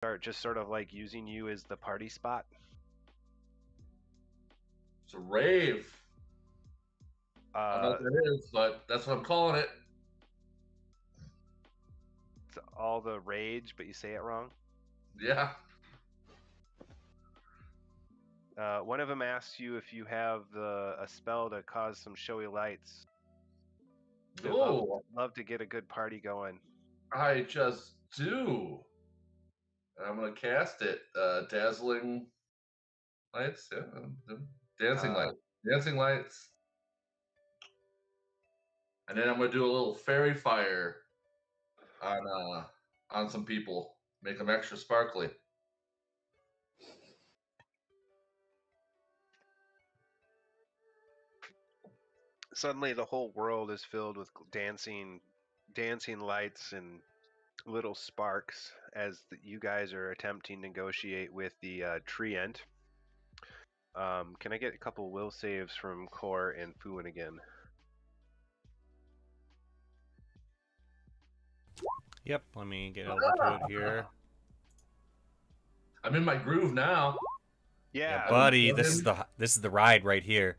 start just sort of like using you as the party spot. It's a rave. I don't know what that is, but that's what I'm calling it. It's all the rage, but you say it wrong. Yeah. One of them asks you if you have a spell to cause some showy lights. They'd love to get a good party going. I just do. I'm gonna cast it. Dazzling lights, yeah. Dancing lights. Dancing lights. And then I'm gonna do a little fairy fire on some people. Make them extra sparkly. Suddenly the whole world is filled with dancing lights and little sparks as you guys are attempting to negotiate with the treant. Can I get a couple will saves from Core and Fuin again? Yep, let me get over to it here. I'm in my groove now. Yeah, buddy, this is the ride right here.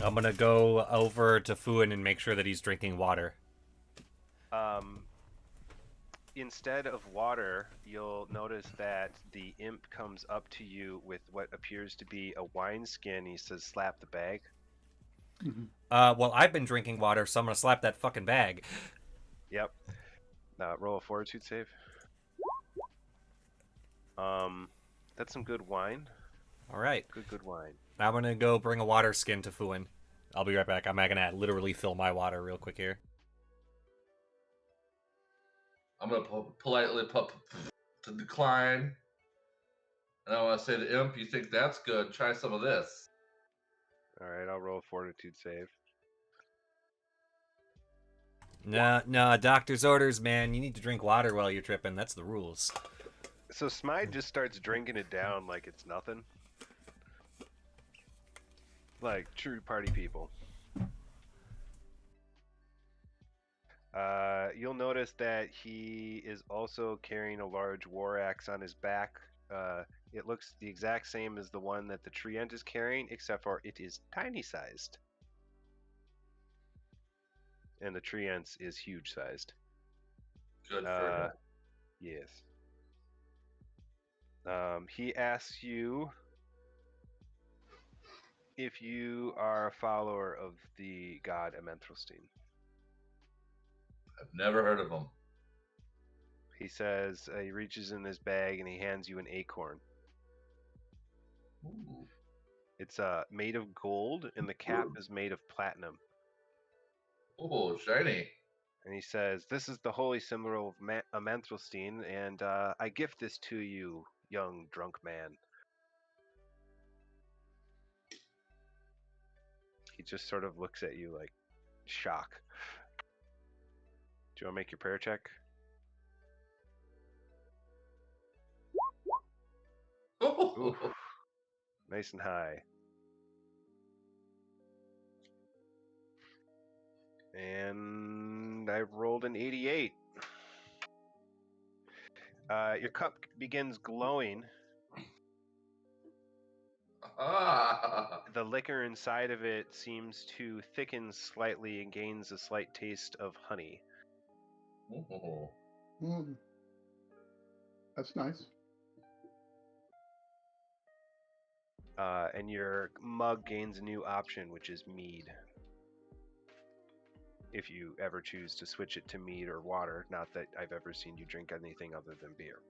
I'm gonna go over to Fuin and make sure that he's drinking water. Instead of water, you'll notice that the imp comes up to you with what appears to be a wineskin. He says, "Slap the bag." Well, I've been drinking water, so I'm gonna slap that fucking bag. Yep. Roll a fortitude save. That's some good wine. All right. Good wine. I'm gonna go bring a water skin to Fuin. I'll be right back. I'm gonna literally fill my water real quick here. I'm gonna politely to decline. And I want to say to Imp, you think that's good? Try some of this. All right, I'll roll a fortitude save. No, doctor's orders, man. You need to drink water while you're tripping. That's the rules. So Smythe just starts drinking it down like it's nothing. Like true party people. You'll notice that he is also carrying a large war axe on his back. It looks the exact same as the one that the treant is carrying, except for it is tiny sized. And the treant's is huge sized. Good for him. Yes. He asks you if you are a follower of the god Amenthrilstein. I've never heard of him. He says he reaches in his bag and he hands you an acorn. Ooh. It's made of gold and the cap is made of platinum. Oh, shiny. And he says, "This is the holy symbol of Amenthrilstein, and I gift this to you, young drunk man." He just sort of looks at you like shock. Do you want to make your prayer check? Ooh, nice and high. And I rolled an 88. Your cup begins glowing. The liquor inside of it seems to thicken slightly and gains a slight taste of honey. That's nice. And your mug gains a new option, which is mead. If you ever choose to switch it to mead or water, not that I've ever seen you drink anything other than beer.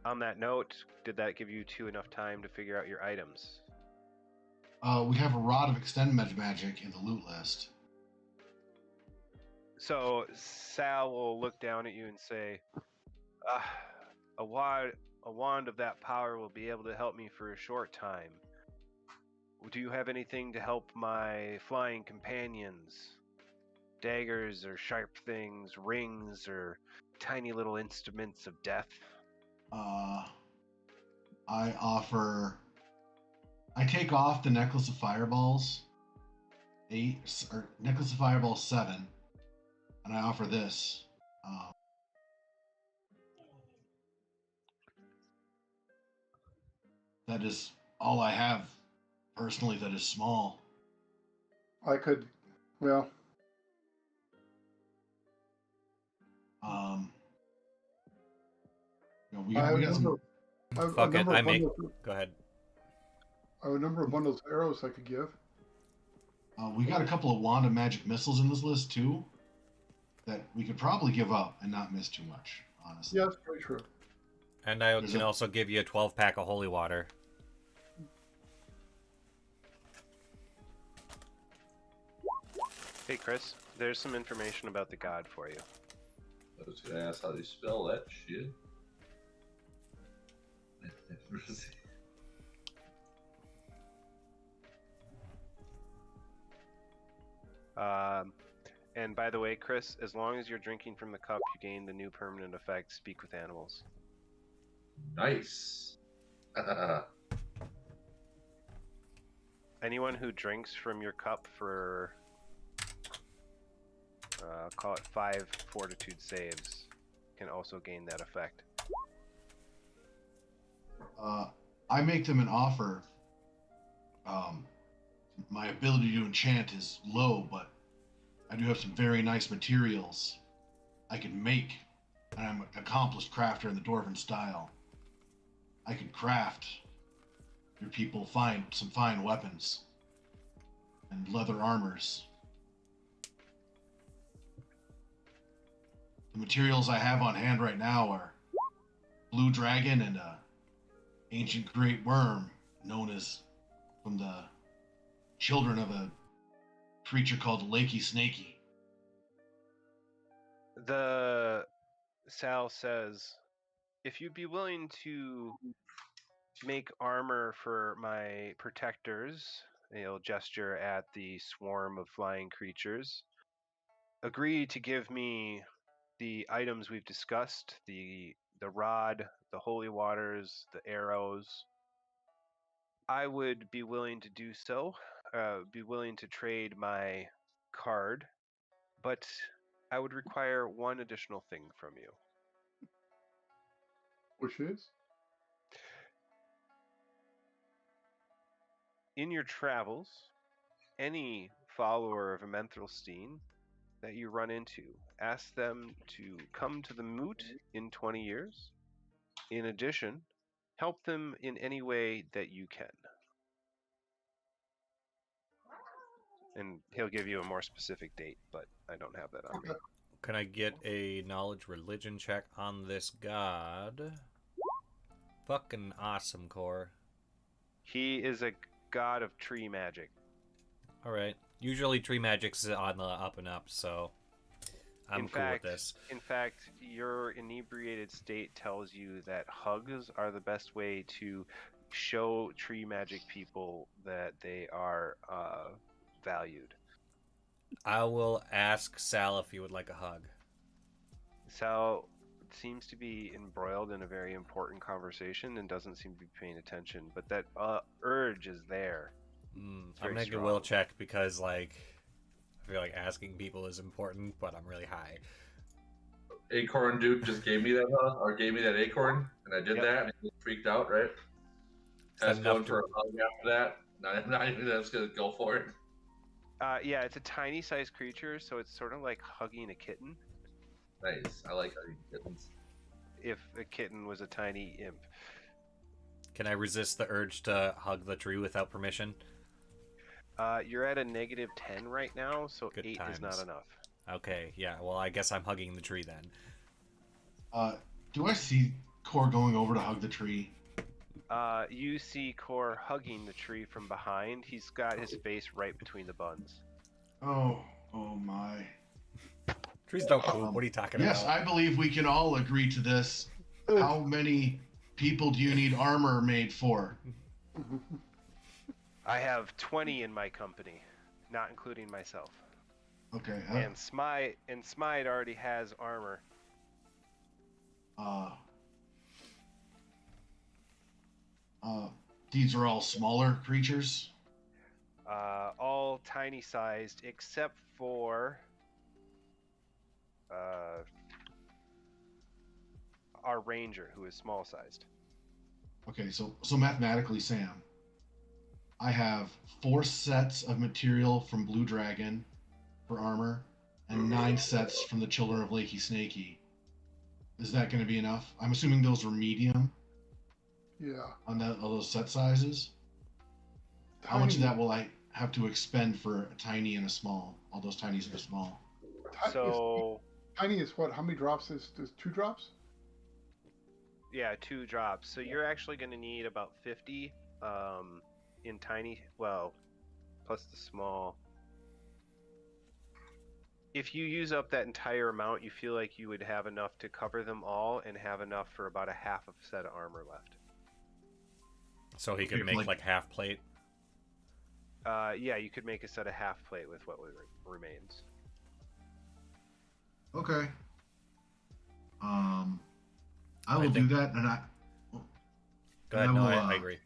On that note, did that give you enough time to figure out your items? We have a rod of extend magic in the loot list. So Sal will look down at you and say, a wand of that power will be able to help me for a short time. Do you have anything to help my flying companions? Daggers or sharp things, rings or tiny little instruments of death? I take off the necklace of fireballs or necklace of fireball 7, and I offer this. That is all I have personally that is small. I could, well, We I have got some. Fuck it, I make. Go ahead. I have a number of bundles of arrows I could give. We got a couple of wand of magic missiles in this list too, that we could probably give up and not miss too much. Honestly. Yeah, that's very true. And I can also give you a 12-pack of holy water. Hey, Chris, there's some information about the god for you. I was gonna ask how do you spell that shit. And by the way, Chris, as long as you're drinking from the cup, you gain the new permanent effect, Speak with Animals. Nice. Anyone who drinks from your cup for, call it 5 fortitude saves, can also gain that effect. I make them an offer. My ability to enchant is low, but I do have some very nice materials I can make, and I'm an accomplished crafter in the Dwarven style. I can craft your people some fine weapons and leather armors. The materials I have on hand right now are blue dragon and a ancient great worm known as from the children of a creature called Lakey Snakey. The Sal says, if you'd be willing to make armor for my protectors, and he'll gesture at the swarm of flying creatures, agree to give me the items we've discussed, the rod, the holy waters, the arrows, I would be willing to do so, be willing to trade my card, but I would require one additional thing from you. Which is? In your travels, any follower of Amenthalstein that you run into, ask them to come to the moot in 20 years. In addition, help them in any way that you can. And he'll give you a more specific date, but I don't have that on me. Can I get a knowledge religion check on this god? Fucking awesome, Core. He is a god of tree magic. Alright. Usually tree magic's on the up and up, so I'm cool with this. In fact, your inebriated state tells you that hugs are the best way to show tree magic people that they are valued. I will ask Sal if he would like a hug. Sal seems to be embroiled in a very important conversation and doesn't seem to be paying attention, but that urge is there. I'm making a will check because, like, I feel like asking people is important, but I'm really high. Acorn dude just gave me that or gave me that acorn, and I did that, and he freaked out, right? I was going for a hug after that. Not even I was gonna go for it. Yeah, it's a tiny sized creature, so it's sort of like hugging a kitten. Nice. I like hugging kittens. If a kitten was a tiny imp. Can I resist the urge to hug the tree without permission? You're at a -10 right now, so Good 8 times. is not enough. Okay, yeah, well, I guess I'm hugging the tree then. Do I see Core going over to hug the tree? You see Core hugging the tree from behind. He's got his face right between the buns. Oh my. Trees don't poop. What are you talking Yes, about? I believe we can all agree to this. How many people do you need armor made for? I have 20 in my company, not including myself. Okay. And Smite already has armor. These are all smaller creatures. all tiny sized except for our ranger, who is small sized. Okay, so mathematically, Sam, I have 4 sets of material from Blue Dragon for armor, and 9 sets from the Children of Lakey Snakey. Is that going to be enough? I'm assuming those were medium. Yeah. On those set sizes. Tiny. How much of that will I have to expend for a tiny and a small? All those tinies and a small. Tiny is what? How many drops is 2 drops? Yeah, 2 drops. So you're actually going to need about 50 in tiny. Well, plus the small. If you use up that entire amount, you feel like you would have enough to cover them all and have enough for about a half of a set of armor left. So he could make like half plate? Yeah, you could make a set of half plate with what remains. Okay. I will do that, and I... Go ahead, I agree.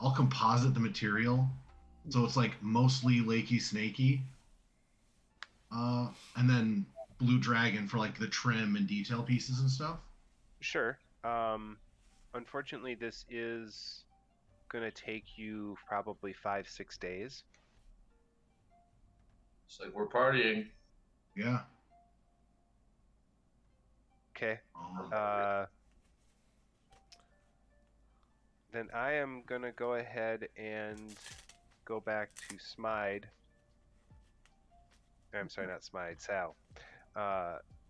I'll composite the material, so it's like mostly Lakey Snakey. And then Blue Dragon for like the trim and detail pieces and stuff. Sure. Unfortunately, this is going to take you probably 5-6 days. It's like we're partying. Yeah. Okay. Then I am going to go ahead and go back to Smide. I'm sorry, not Smide, Sal.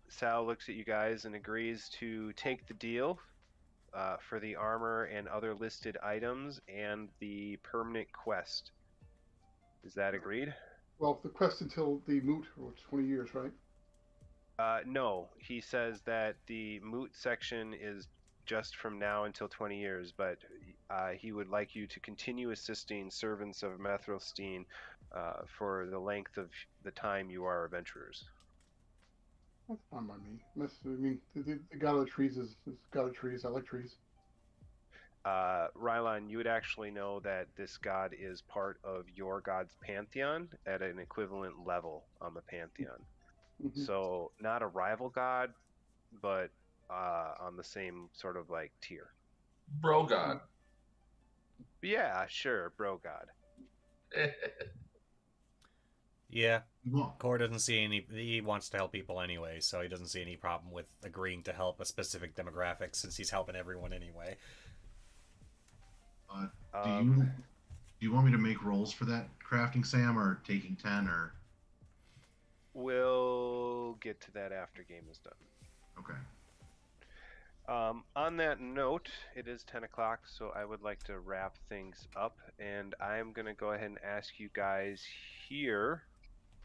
Sal looks at you guys and agrees to take the deal for the armor and other listed items and the permanent quest. Is that agreed? Well, the quest until the moot, which is 20 years, right? No, he says that the moot section is just from now until 20 years, but he would like you to continue assisting servants of Methrelstein for the length of the time you are adventurers. That's fine by me. I mean, the god of the trees is god of trees. I like trees. Rylon, you would actually know that this god is part of your god's pantheon at an equivalent level on the pantheon. Mm-hmm. So not a rival god, but on the same sort of like tier. Bro god. Yeah, sure, bro god. Yeah, Core doesn't see any. He wants to help people anyway, so he doesn't see any problem with agreeing to help a specific demographic since he's helping everyone anyway. Do you want me to make rolls for that crafting, Sam, or taking 10, or? We'll get to that after game is done. Okay. On that note, it is 10 o'clock, so I would like to wrap things up, and I'm going to go ahead and ask you guys here.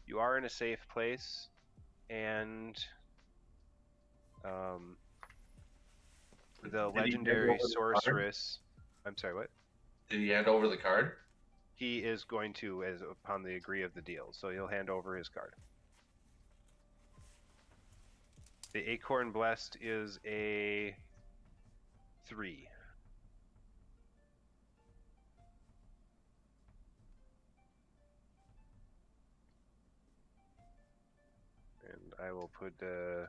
You are in a safe place, and the legendary sorceress... I'm sorry, what? Did he hand over the card? He is going to, as upon the agree of the deal, so he'll hand over his card. The Acorn Blessed is a 3. And I will put the...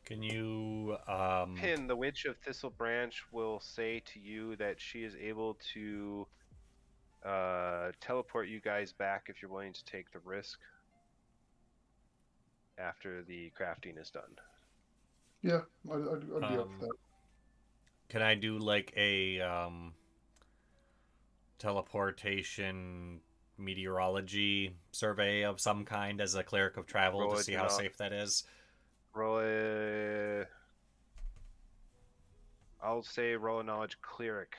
Can you Pin, the Witch of Thistle Branch will say to you that she is able to teleport you guys back if you're willing to take the risk after the crafting is done. Yeah, I'd be up for that. Can I do like a teleportation meteorology survey of some kind as a cleric of travel to see how safe that is? I'll say roll a knowledge cleric.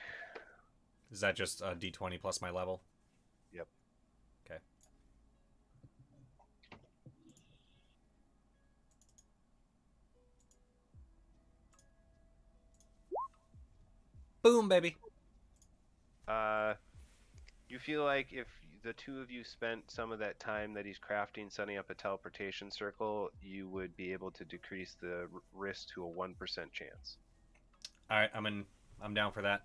Is that just a d20 plus my level? Yep. Okay. Boom, baby. You feel like if the two of you spent some of that time that he's crafting setting up a teleportation circle, you would be able to decrease the risk to a 1% chance. All right, I'm down for that.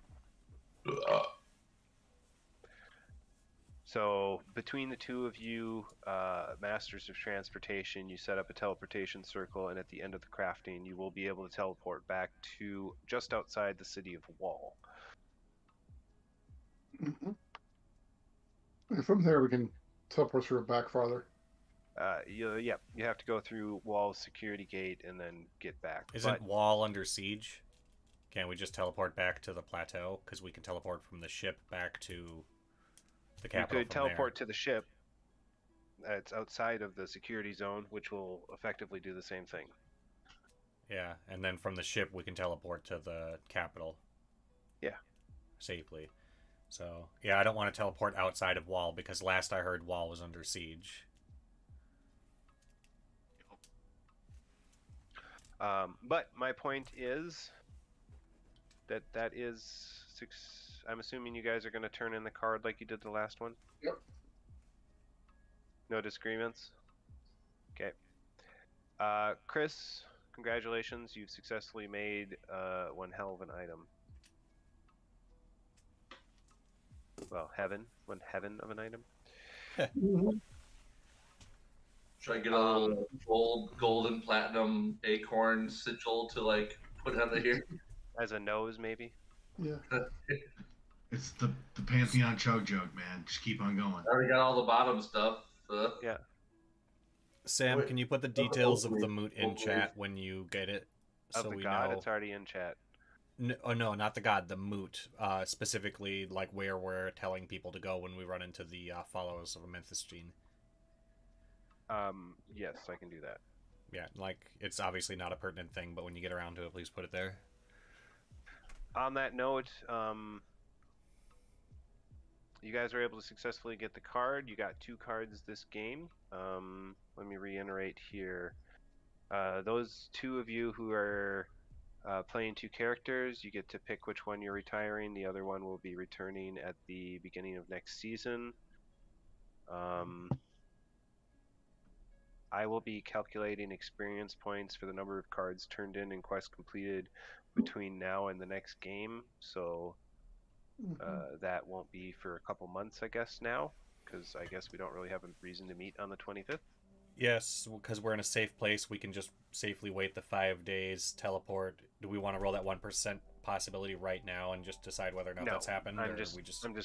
So between the two of you, masters of transportation, you set up a teleportation circle, and at the end of the crafting, you will be able to teleport back to just outside the city of Wall. Mm-hmm. And from there, we can teleport her back farther. You have to go through Wall's security gate and then get back. Isn't Wall under siege? Can't we just teleport back to the plateau? Because we can teleport from the ship back to the capital. You could teleport to the ship. It's outside of the security zone, which will effectively do the same thing. Yeah, and then from the ship we can teleport to the capital. Yeah. Safely. So, yeah, I don't want to teleport outside of Wall because last I heard Wall was under siege. But my point is that is six. I'm assuming you guys are going to turn in the card like you did the last one? Yep. No disagreements? Okay. Chris, congratulations. You've successfully made one hell of an item. Well, one heaven of an item. Should I get a little golden, platinum acorn sigil to like put under here? As a nose, maybe? Yeah. It's the Pantheon chug jug, man. Just keep on going. I already got all the bottom stuff. Yeah. Sam, can you put the details of the moot in chat when you get it? Of the god, it's already in chat. No, not the god, the moot. Specifically, like where we're telling people to go when we run into the followers of Amethystine. Yes, I can do that. Yeah, like, it's obviously not a pertinent thing, but when you get around to it, please put it there. On that note, you guys were able to successfully get the card. You got 2 cards this game. Let me reiterate here. Those 2 of you who are playing 2 characters, you get to pick which one you're retiring. The other one will be returning at the beginning of next season. I will be calculating experience points for the number of cards turned in and quests completed between now and the next game, so that won't be for a couple months, I guess, now, because I guess we don't really have a reason to meet on the 25th. Yes, because we're in a safe place, we can just safely wait the 5 days, teleport. Do we want to roll that 1% possibility right now and just decide whether or not that's happened? I'm just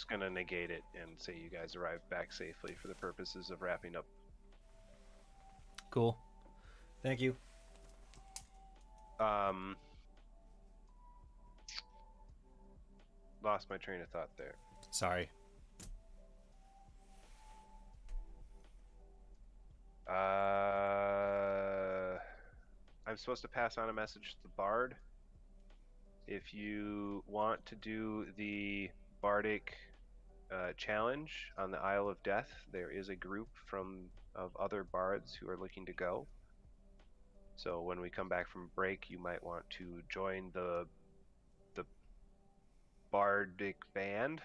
going to negate it and say you guys arrived back safely for the purposes of wrapping up. Cool. Thank you. Lost my train of thought there. Sorry. I'm supposed to pass on a message to the Bard. If you want to do the Bardic challenge on the Isle of Death, there is a group of other bards who are looking to go. So when we come back from break, you might want to join the Bardic band.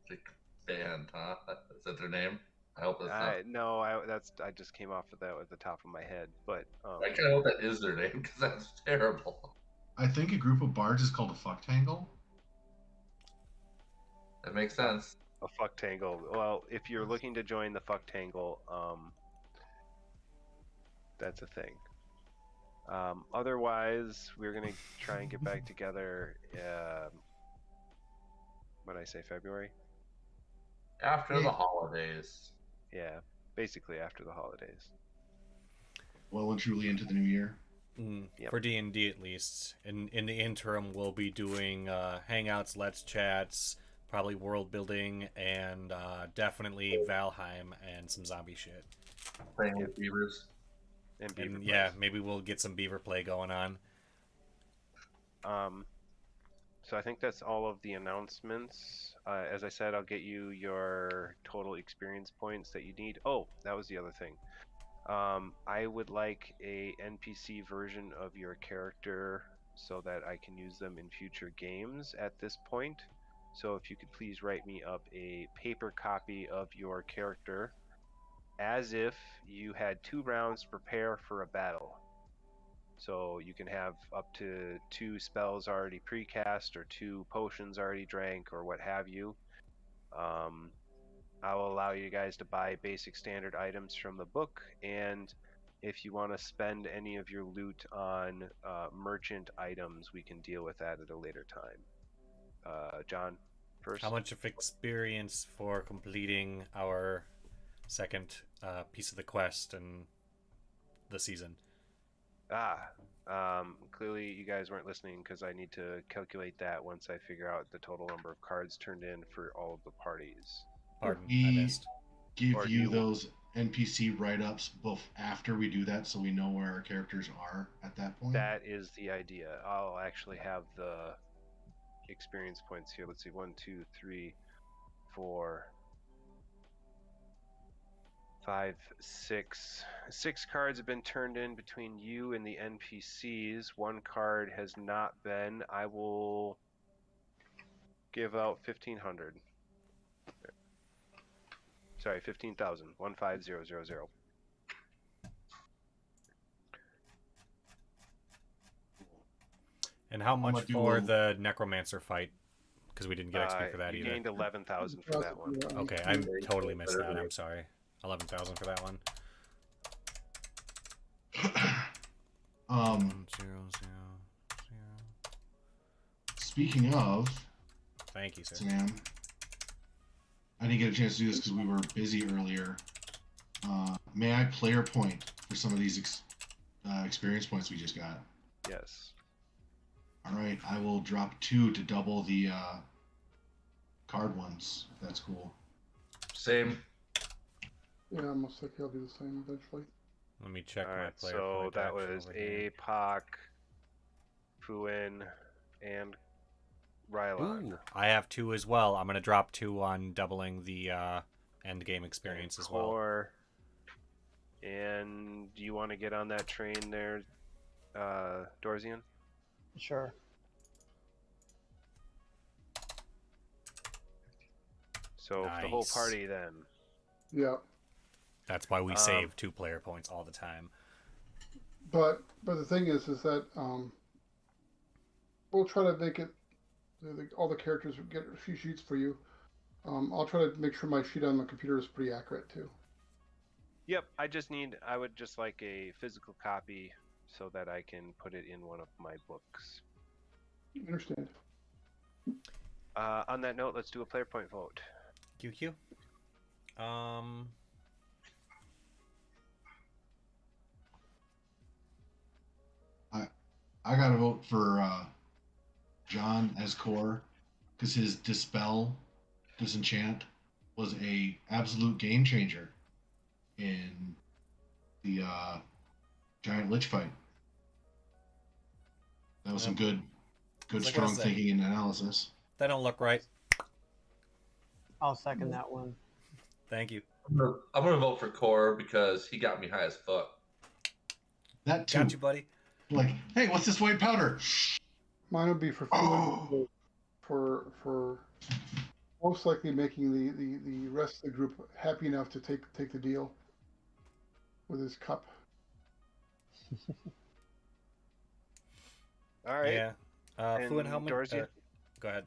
Bardic band, huh? Is that their name? I hope that's not. No, I just came off of that at the top of my head, but I kind of hope that is their name because that's terrible. I think a group of bards is called a fuck tangle. That makes sense. A fuck tangle. Well, if you're looking to join the fuck tangle, that's a thing. Otherwise, we're gonna try and get back together. When I say February? After the holidays. Yeah, basically after the holidays. Well and truly into the new year. Yep. For D&D at least. In the interim, we'll be doing hangouts, let's chats, probably world building, and definitely Valheim and some zombie shit. Playing with beavers. And yeah, maybe we'll get some beaver play going on. So I think that's all of the announcements. As I said, I'll get you your total experience points that you need. Oh, that was the other thing. I would like a NPC version of your character so that I can use them in future games at this point. So if you could please write me up a paper copy of your character as if you had 2 rounds to prepare for a battle. So you can have up to 2 spells already precast or 2 potions already drank or what have you. I will allow you guys to buy basic standard items from the book, and if you want to spend any of your loot on merchant items, we can deal with that at a later time. John, first. How much of experience for completing our second piece of the quest and the season? Clearly you guys weren't listening because I need to calculate that once I figure out the total number of cards turned in for all of the parties. Pardon, I We missed. give Or do you you- those NPC write-ups after we do that, so we know where our characters are at that point. That is the idea. I'll actually have the experience points here. Let's see, 1, 2, 3, 4, 5, 6. 6 cards have been turned in between you and the NPCs. 1 card has not been. I will give out 1,500. Sorry, 15,000. 15000. And how much much do for we- the necromancer fight? Because we didn't get XP for that you either. gained 11,000 for that one. Okay, I totally missed that. I'm sorry. 11,000 for that one. 0, 0, 0. Speaking of, Thank you, sir. Sam, I didn't get a chance to do this because we were busy earlier. May I player point for some of these experience points we just got? Yes. All right, I will drop 2 to double the card ones. If that's cool. Same. Yeah, most likely I'll do the same eventually. Let me check All my right, player so point that action was over here. APOC, Fuin, and Rylon. Ooh, I have 2 as well. I'm going to drop 2 on doubling the end game experience as well. Core. And do you want to get on that train there, Dorzian? Sure. So for the whole Nice. party then. Yeah, That's why we save 2 player points all the time. but the thing is that we'll try to make it. All the characters get a few sheets for you. I'll try to make sure my sheet on the computer is pretty accurate too. Yep, I would just like a physical copy so that I can put it in one of my books. You understand? On that note, let's do a player point vote. QQ. I gotta vote for John as core because his disenchant was a absolute game changer in the giant lich fight. That was some good Like I strong said. thinking and analysis. That don't look right. I'll second that one. Thank you. I'm gonna vote for Core because he got me high as fuck. That too. Got you, buddy. Like, hey, what's this white powder? Mine would be for Oh. for most likely making the rest of the group happy enough to take the deal with his cup. All right. Yeah. And Fu and how many? Dorothy? Go ahead.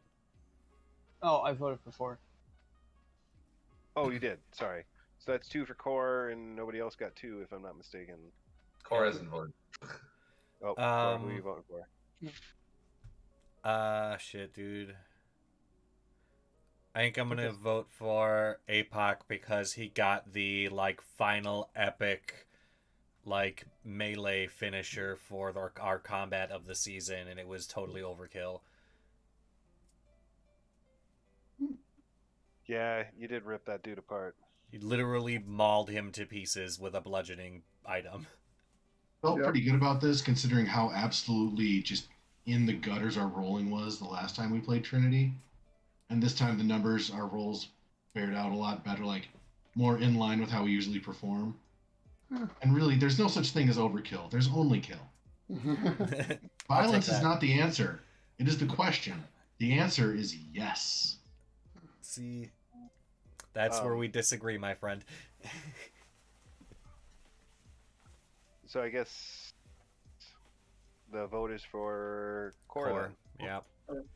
Oh, I voted for 4. Oh, you did. Sorry. So that's 2 for core, and nobody else got 2, if I'm not mistaken. Core hasn't voted. Oh, Core, who are you voting for? Shit, dude. I think I'm gonna vote for APOC because he got the final epic melee finisher for our combat of the season, and it was totally overkill. Yeah, you did rip that dude apart. He literally mauled him to pieces with a bludgeoning item. Felt Yep. pretty good about this considering how absolutely just in the gutters our rolling was the last time we played Trinity. And this time the numbers, our rolls fared out a lot better, more in line with how we usually perform. And really, there's no such thing as overkill. There's only kill. Violence is that. not the answer. It is the question. The answer is yes. See, that's where we disagree, my friend. So I guess the vote is for Core. Yeah.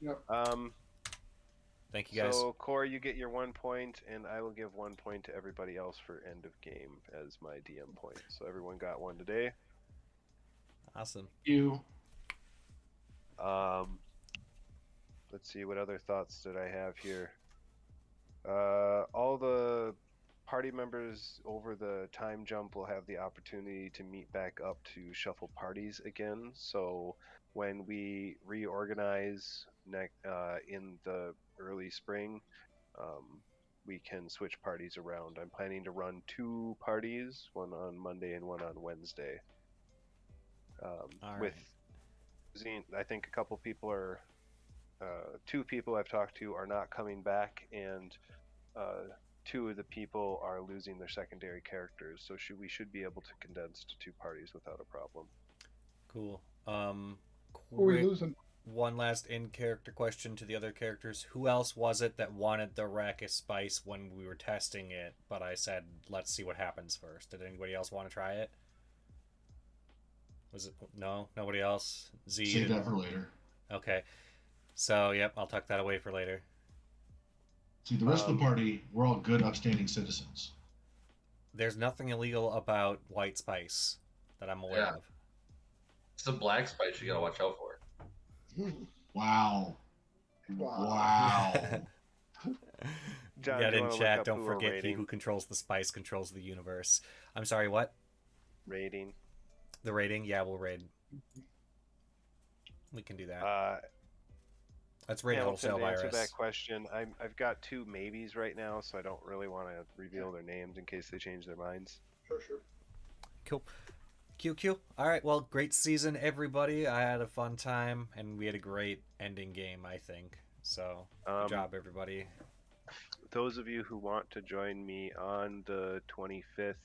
Yep. Thank you guys. So Core, you get your 1 point, and I will give 1 point to everybody else for end of game as my DM point. So everyone got one today. Awesome. You. Let's see, what other thoughts did I have here? All the party members over the time jump will have the opportunity to meet back up to shuffle parties again. So when we reorganize in the early spring, we can switch parties around. I'm planning to run 2 parties, one on Monday and one on Wednesday. With Zine, I think a couple people are, 2 people I've talked to are not coming back, and 2 of the people are losing their secondary characters, so we should be able to condense to 2 parties without a problem. Cool. Who are we Quick, losing? one last in-character question to the other characters. Who else was it that wanted the rack of spice when we were testing it, but I said, let's see what happens first? Did anybody else want to try it? Was it no? Nobody else? Z. Save that for later. Okay. So, yep, I'll tuck that away for later. See, the rest of the party, we're all good, upstanding citizens. There's nothing illegal about white spice that I'm aware of. It's the black spice you gotta watch out for. Wow. Wow. John, Get do you in wanna look chat, up don't who we're forget he rating? who controls the spice controls the universe. I'm sorry, what? Rating. The rating? Yeah, we'll raid. We can do that. Let's rate Hamilton, wholesale to answer virus. that question, I've got 2 maybes right now, so I don't really want to reveal their names in case they change their minds. Sure. Cool. QQ. All right, well, great season, everybody. I had a fun time, and we had a great ending game, I think. So, good job, everybody. Those of you who want to join me on the 25th,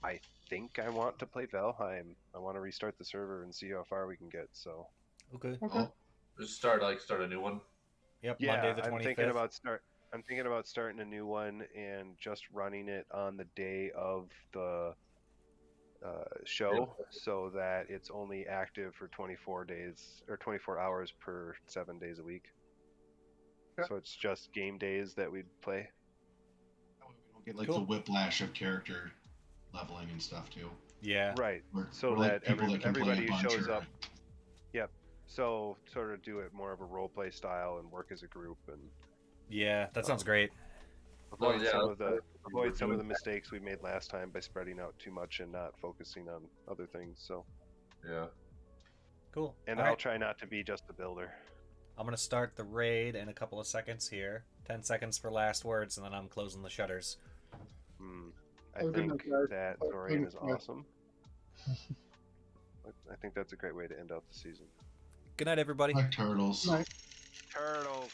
I think I want to play Valheim. I want to restart the server and see how far we can get, so. Okay. Oh, Just start a new one. Yep, Yeah, Monday the 25th. I'm thinking about starting a new one and just running it on the day of the show, so that it's only active for 24 days or 24 hours per 7 days a week. Okay. So it's just game days that we'd play. that way we don't get like Cool. the whiplash of character leveling and stuff too. Yeah. Right. We're So like that people that can play a everybody bunch shows or- up. Yep. So sort of do it more of a role play style and work as a group and Yeah, that sounds great. avoid yeah, some of the we're doing that. mistakes we made last time by spreading out too much and not focusing on other things. So, Yeah. Cool. and All I'll right. try not to be just a builder. I'm going to start the raid in a couple of seconds here. 10 seconds for last words, and then I'm closing the shutters. I Oh, good think night, guys. that Oh, Dorian is good night. awesome. I think that's a great way to end out the season. Good night, everybody. Like turtles. Night. Turtles.